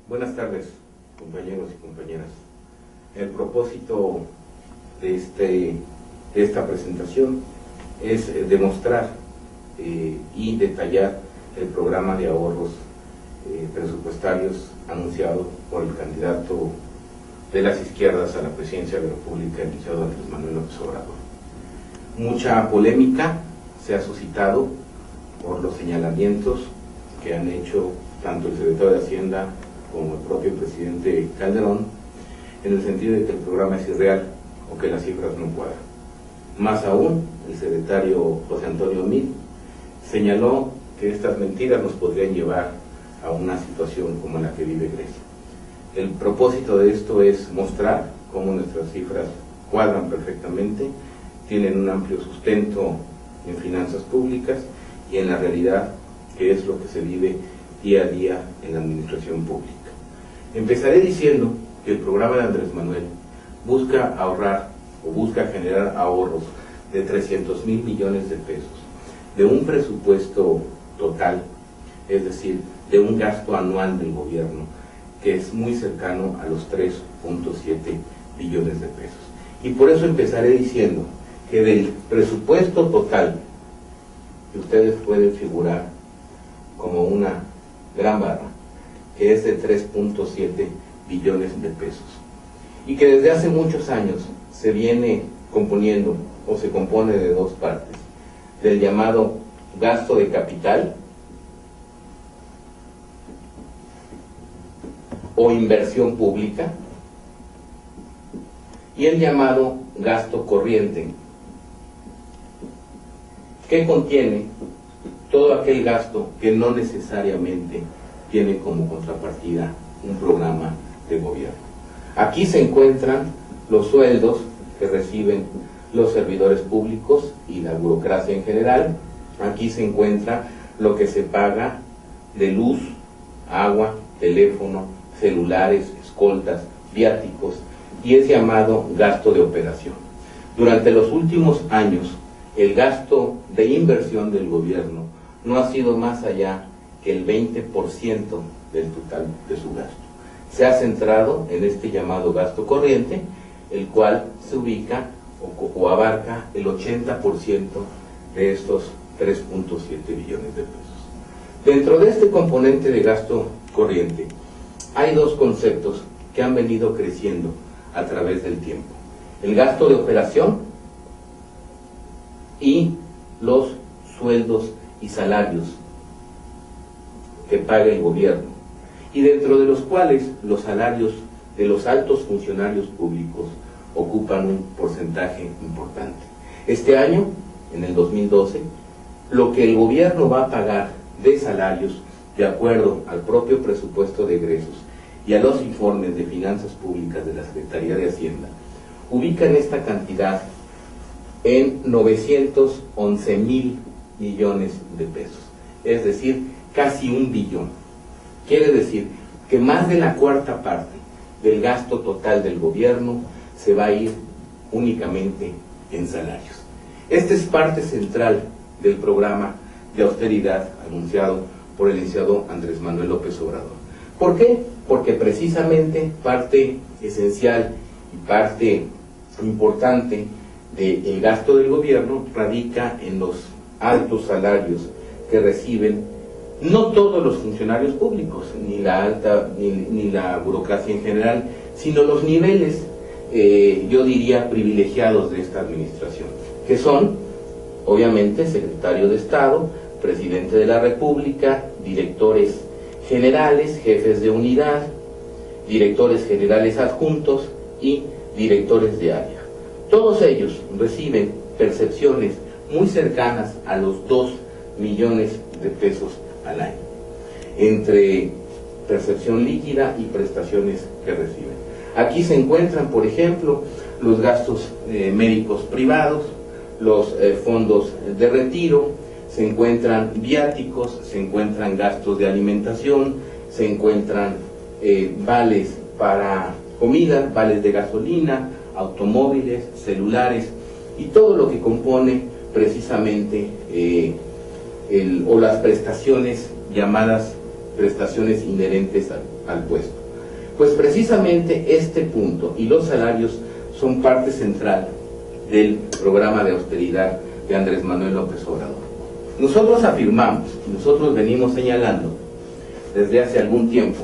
Buenas tardes, compañeros y compañeras. El propósito de esta presentación es demostrar y detallar el programa de ahorros presupuestarios anunciado por el candidato de las izquierdas a la presidencia de la República, el licenciado Andrés Manuel López Obrador. Mucha polémica se ha suscitado por los señalamientos que han hecho tanto el secretario de Hacienda como el propio presidente Calderón, en el sentido de que el programa es irreal o que las cifras no cuadran. Más aún, el secretario José Antonio Meade señaló que estas mentiras nos podrían llevar a una situación como la que vive Grecia. El propósito de esto es mostrar cómo nuestras cifras cuadran perfectamente, tienen un amplio sustento en finanzas públicas y en la realidad que es lo que se vive día a día en la administración pública. Empezaré diciendo que el programa de Andrés Manuel busca ahorrar o busca generar ahorros de 300,000 millones de pesos de un presupuesto total, es decir, de un gasto anual del gobierno que es muy cercano a los 3.7 billones de pesos. Y por eso empezaré diciendo que del presupuesto total, que ustedes pueden figurar como una gran barra, que es de 3.7 billones de pesos, y que desde hace muchos años se viene componiendo o se compone de dos partes, del llamado gasto de capital o inversión pública y el llamado gasto corriente, que contiene todo aquel gasto que no necesariamente tiene como contrapartida un programa de gobierno. Aquí se encuentran los sueldos que reciben los servidores públicos y la burocracia en general. Aquí se encuentra lo que se paga de luz, agua, teléfono, celulares, escoltas, viáticos y es llamado gasto de operación. Durante los últimos años, el gasto de inversión del gobierno no ha sido más allá que el 20% del total de su gasto. Se ha centrado en este llamado gasto corriente, el cual se ubica o abarca el 80% de estos 3.7 billones de pesos. Dentro de este componente de gasto corriente, hay dos conceptos que han venido creciendo a través del tiempo: el gasto de operación y los sueldos y salarios que paga el gobierno, y dentro de los cuales los salarios de los altos funcionarios públicos ocupan un porcentaje importante. Este año, en el 2012, lo que el gobierno va a pagar de salarios, de acuerdo al propio presupuesto de egresos y a los informes de finanzas públicas de la Secretaría de Hacienda, ubican esta cantidad en 911,000 millones de pesos, es decir, casi 1 billón. Quiere decir que más de la cuarta parte del gasto total del gobierno se va a ir únicamente en salarios. Esta es parte central del programa de austeridad anunciado por el licenciado Andrés Manuel López Obrador. ¿Por qué? Porque precisamente parte esencial y parte importante del gasto del gobierno radica en los altos salarios que reciben no todos los funcionarios públicos, ni la burocracia en general, sino los niveles, yo diría, privilegiados de esta administración, que son, obviamente, secretario de Estado, presidente de la República, directores generales, jefes de unidad, directores generales adjuntos y directores de área. Todos ellos reciben percepciones muy cercanas a los 2 millones de pesos al año, entre percepción líquida y prestaciones que reciben. Aquí se encuentran, por ejemplo, los gastos médicos privados, los fondos de retiro, se encuentran viáticos, se encuentran gastos de alimentación, se encuentran vales para comida, vales de gasolina, automóviles, celulares y todo lo que compone precisamente o las prestaciones llamadas prestaciones inherentes al puesto. Pues precisamente este punto y los salarios son parte central del programa de austeridad de Andrés Manuel López Obrador. Nosotros afirmamos, nosotros venimos señalando desde hace algún tiempo,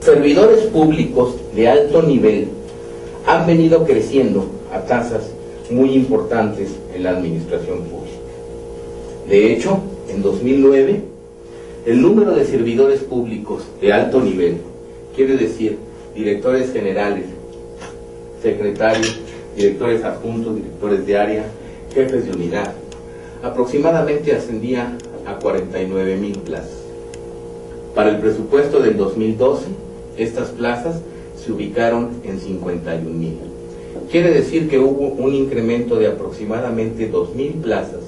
servidores públicos de alto nivel han venido creciendo a tasas muy importantes en la administración pública. De hecho, en 2009, el número de servidores públicos de alto nivel, quiere decir directores generales, secretarios, directores adjuntos, directores de área, jefes de unidad, aproximadamente ascendía a 49,000 plazas. Para el presupuesto del 2012, estas plazas se ubicaron en 51,000. Quiere decir que hubo un incremento de aproximadamente 2,000 plazas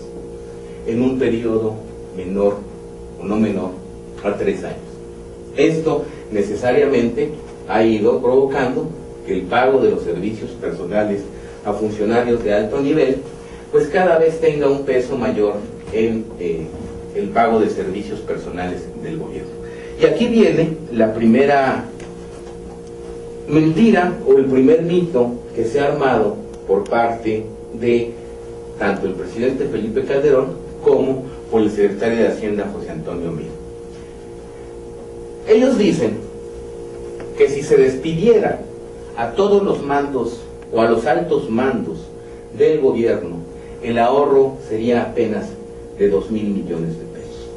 en un periodo menor, o no menor, a 3 años. Esto necesariamente ha ido provocando que el pago de los servicios personales a funcionarios de alto nivel pues cada vez tenga un peso mayor en el pago de servicios personales del gobierno. Y aquí viene la primera mentira o el primer mito que se ha armado por parte de tanto el presidente Felipe Calderón como por el secretario de Hacienda José Antonio Meade. Ellos dicen que si se despidiera a todos los mandos o a los altos mandos del gobierno, el ahorro sería apenas de 2,000 millones de pesos.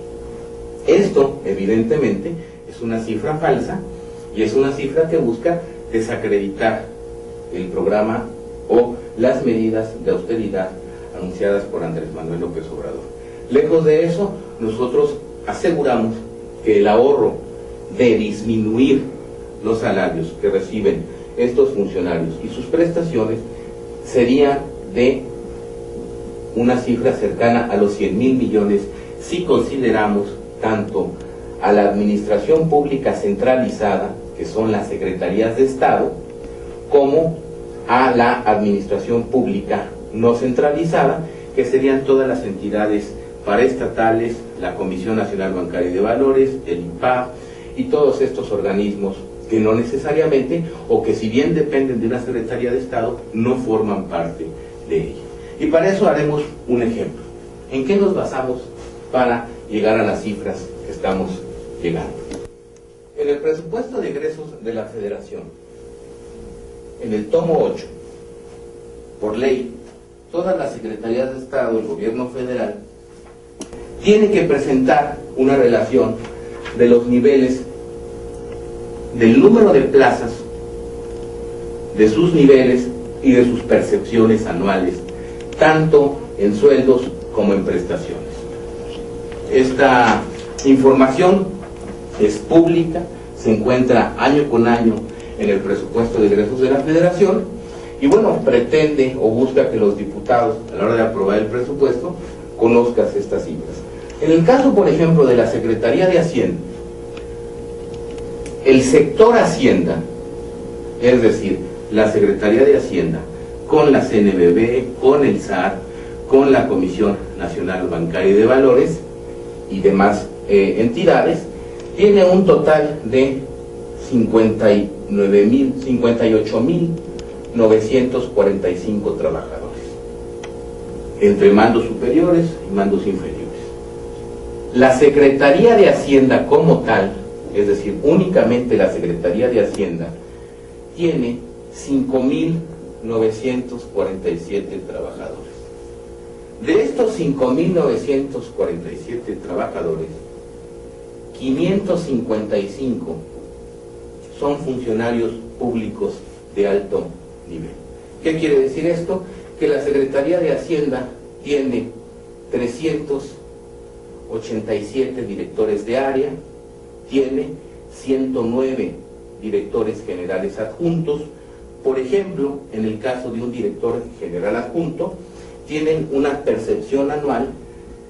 Esto, evidentemente, es una cifra falsa y es una cifra que busca desacreditar el programa o las medidas de austeridad anunciadas por Andrés Manuel López Obrador. Lejos de eso, nosotros aseguramos que el ahorro de disminuir los salarios que reciben estos funcionarios y sus prestaciones sería de una cifra cercana a los 100,000 millones si consideramos tanto a la administración pública centralizada, que son las secretarías de Estado, como a la administración pública no centralizada, que serían todas las entidades paraestatales, la Comisión Nacional Bancaria y de Valores, el IPAB y todos estos organismos que no necesariamente, o que si bien dependen de una Secretaría de Estado, no forman parte de ella. Y para eso haremos un ejemplo. ¿En qué nos basamos para llegar a las cifras que estamos llegando? En el presupuesto de egresos de la Federación, en el tomo 8, por ley, todas las secretarías de Estado, el gobierno federal, tiene que presentar una relación de los niveles, del número de plazas, de sus niveles y de sus percepciones anuales, tanto en sueldos como en prestaciones. Esta información es pública, se encuentra año con año en el presupuesto de egresos de la Federación y bueno, pretende o busca que los diputados a la hora de aprobar el presupuesto conozcan estas cifras. En el caso, por ejemplo, de la Secretaría de Hacienda, el sector Hacienda, es decir, la Secretaría de Hacienda, con la CNBV, con el SAT, con la Comisión Nacional Bancaria y de Valores y demás entidades, tiene un total de 58,945 trabajadores, entre mandos superiores y mandos inferiores. La Secretaría de Hacienda como tal, es decir, únicamente la Secretaría de Hacienda, tiene 5,947 trabajadores. De estos 5,947 trabajadores, 555 son funcionarios públicos de alto nivel. ¿Qué quiere decir esto? Que la Secretaría de Hacienda tiene 387 directores de área, tiene 109 directores generales adjuntos. Por ejemplo, en el caso de un director general adjunto, tienen una percepción anual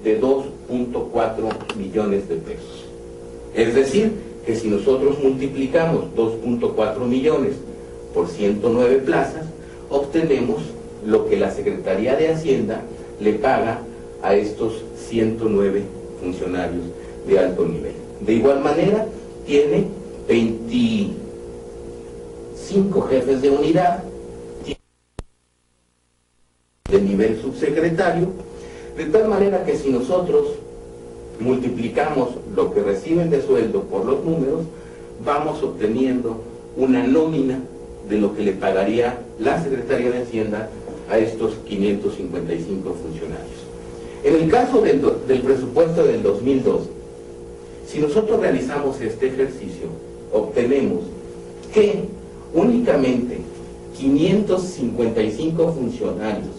de 2.4 millones de pesos. Es decir, que si nosotros multiplicamos 2.4 millones por 109 plazas, obtenemos lo que la Secretaría de Hacienda le paga a estos 109 funcionarios de alto nivel. De igual manera, tiene 5 jefes de unidad de nivel subsecretario, de tal manera que si nosotros multiplicamos lo que reciben de sueldo por los números, vamos obteniendo una nómina de lo que le pagaría la Secretaría de Hacienda a estos 555 funcionarios. En el caso del presupuesto del 2012, si nosotros realizamos este ejercicio, obtenemos que únicamente 555 funcionarios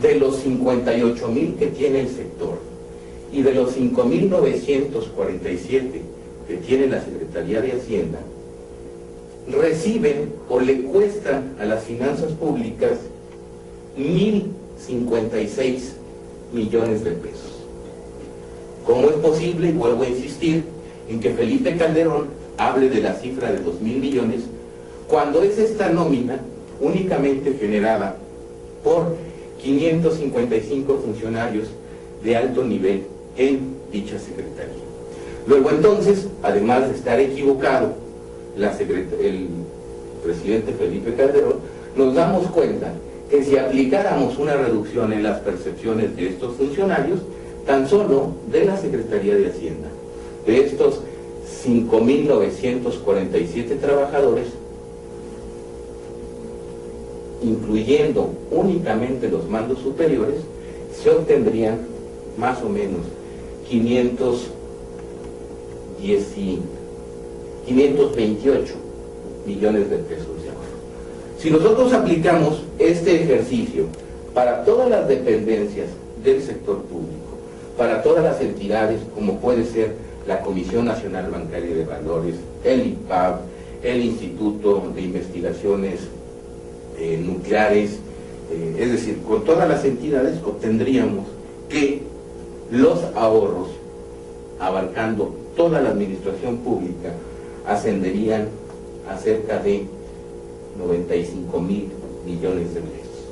de los 58,000 que tiene el sector y de los 5,947 que tiene la Secretaría de Hacienda, reciben o le cuestan a las finanzas públicas 1,056 millones de pesos. ¿Cómo es posible? Y vuelvo a insistir en que Felipe Calderón hable de la cifra de 2,000 millones cuando es esta nómina únicamente generada por 555 funcionarios de alto nivel en dicha secretaría. Luego entonces, además de estar equivocado el presidente Felipe Calderón, nos damos cuenta que si aplicáramos una reducción en las percepciones de estos funcionarios, tan solo de la Secretaría de Hacienda, de estos 5,947 trabajadores, incluyendo únicamente los mandos superiores, se obtendrían más o menos 528 millones de pesos de ahorro. Si nosotros aplicamos este ejercicio para todas las dependencias del sector público, para todas las entidades como puede ser la Comisión Nacional Bancaria de Valores, el IPAB, el Instituto de Investigaciones Nucleares, es decir, con todas las entidades obtendríamos que los ahorros, abarcando toda la administración pública, ascenderían a cerca de 95,000 millones de pesos.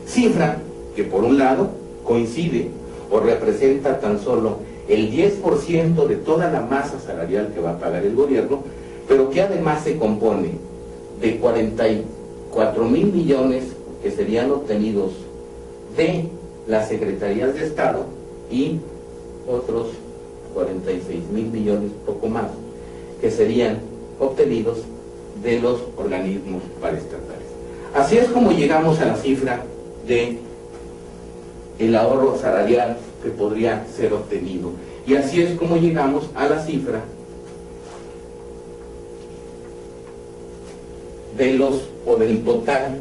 Cifra que por un lado coincide o representa tan solo el 10% de toda la masa salarial que va a pagar el gobierno, pero que además se compone de 44,000 millones que serían obtenidos de las secretarías de Estado y otros 46,000 millones, poco más, que serían obtenidos de los organismos paraestatales. Así es como llegamos a la cifra de el ahorro salarial que podría ser obtenido. Y así es como llegamos a la cifra de del total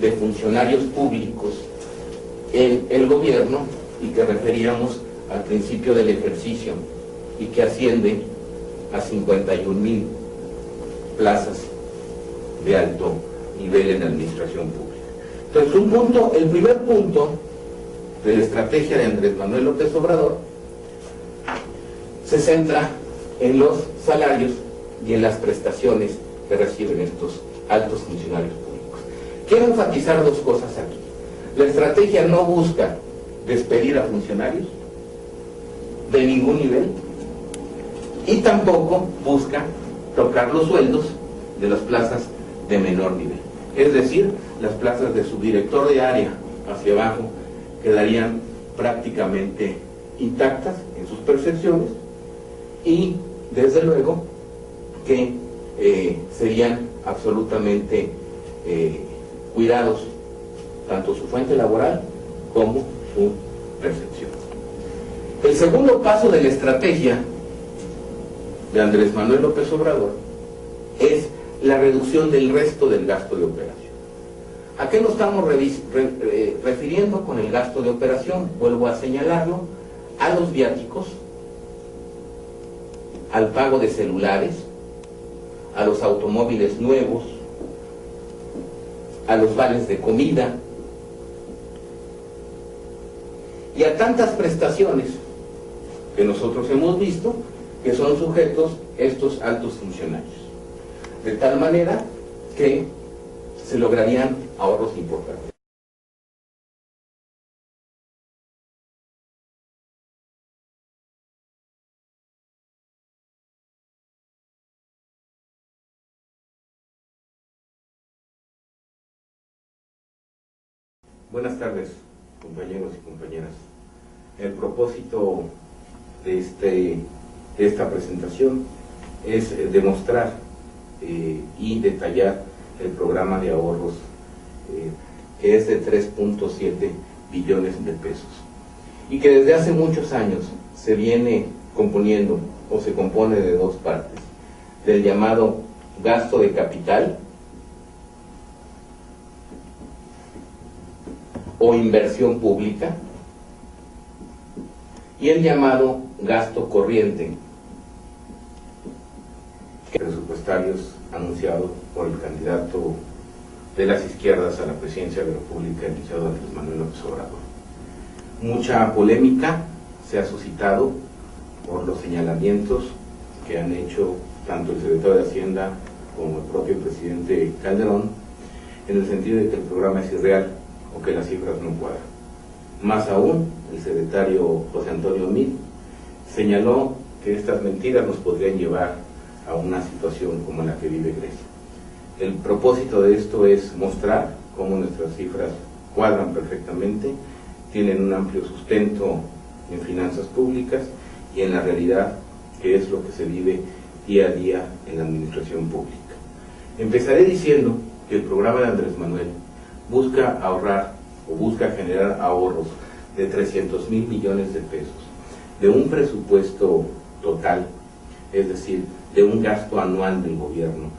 de funcionarios públicos en el gobierno y que referíamos al principio del ejercicio y que asciende a 51,000 plazas de alto nivel en la administración pública. Entonces, el primer punto de la estrategia de Andrés Manuel López Obrador se centra en los salarios y en las prestaciones que reciben estos altos funcionarios públicos. Quiero enfatizar dos cosas aquí. La estrategia no busca despedir a funcionarios de ningún nivel y tampoco busca tocar los sueldos de las plazas de menor nivel. Es decir, las plazas de subdirector de área hacia abajo quedarían prácticamente intactas en sus percepciones y desde luego que serían absolutamente cuidados tanto su fuente laboral como su percepción. El segundo paso de la estrategia de Andrés Manuel López Obrador es la reducción del resto del gasto de operación. ¿A qué nos estamos refiriendo con el gasto de operación? Vuelvo a señalarlo: a los viáticos, al pago de celulares, a los automóviles nuevos, a los vales de comida y a tantas prestaciones que nosotros hemos visto que son sujetos estos altos funcionarios, de tal manera que se lograrían ahorros importantes. Buenas tardes, compañeros y compañeras. El propósito de esta presentación es demostrar y detallar el programa de ahorros que es de 3.7 billones de pesos y que desde hace muchos años se viene componiendo o se compone de dos partes, del llamado gasto de capital o inversión pública y el llamado gasto corriente presupuestarios anunciado por el candidato de las izquierdas a la presidencia de la República, el licenciado Andrés Manuel López Obrador. Mucha polémica se ha suscitado por los señalamientos que han hecho tanto el secretario de Hacienda como el propio presidente Calderón, en el sentido de que el programa es irreal o que las cifras no cuadran. Más aún, el secretario José Antonio Meade señaló que estas mentiras nos podrían llevar a una situación como la que vive Grecia. El propósito de esto es mostrar cómo nuestras cifras cuadran perfectamente, tienen un amplio sustento en finanzas públicas y en la realidad que es lo que se vive día a día en la administración pública. Empezaré diciendo que el programa de Andrés Manuel busca ahorrar o busca generar ahorros de 300,000 millones de pesos de un presupuesto total, es decir, de un gasto anual del gobierno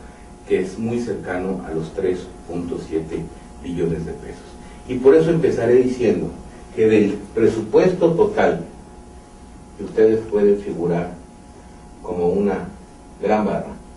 que es muy cercano a los 3.7 billones de pesos. Y por eso empezaré diciendo que del presupuesto total, que ustedes pueden figurar como una gran barra,